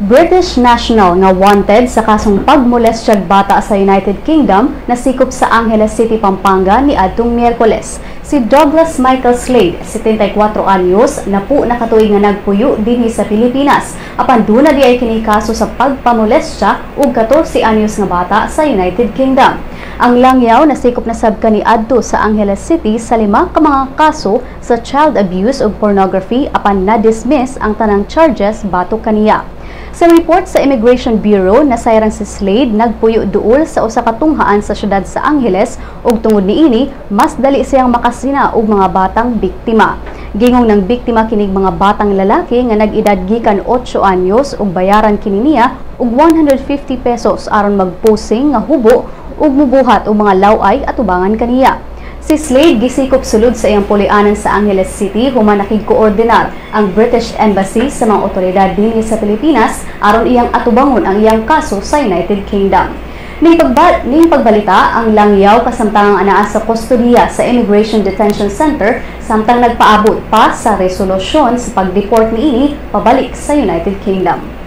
British national nga wanted sa kasong pagmolestyag bata sa United Kingdom na sikop sa Angeles City, Pampanga ni adtong Miyerkules. Si Douglas Michael Slade, 74 anyos, napo nakatuig nga nagpuyo dinhi sa Pilipinas. Apan duna di ay kini kaso sa pagpamolestya ug 14 anyos nga bata sa United Kingdom. Ang langyaw nasikop na sab kaniadto sa Angeles City sa 5 ka mga kaso sa child abuse ug pornography apan na-dismiss ang tanang charges batok kaniya. Sa report sa Immigration Bureau, nasayran si Slade nagpuyo duol sa usa ka tunghaan sa syudad sa Angeles ug tungod niini mas dali siyang makasina og mga batang biktima. Gingong ng biktima kinig mga batang lalaki nga nag-edad gikan 8 anyos ug bayaran kini niya og 150 pesos aron magposing nga hubo ug mubuhat og mga laway at ubangan kaniya. Si Slade gisikop sulod sa iyang pulianan sa Angeles City human nakig-koordinar ang British Embassy sa mga otoridad dinhi sa Pilipinas aron iyang atubangon ang iyang kaso sa United Kingdom. Ning pagbalita ang langyaw kasamtangang anaa sa kustodiya sa Immigration Detention Center samtang nagpaabot pa sa resolusyon sa pag-deport niini pabalik sa United Kingdom.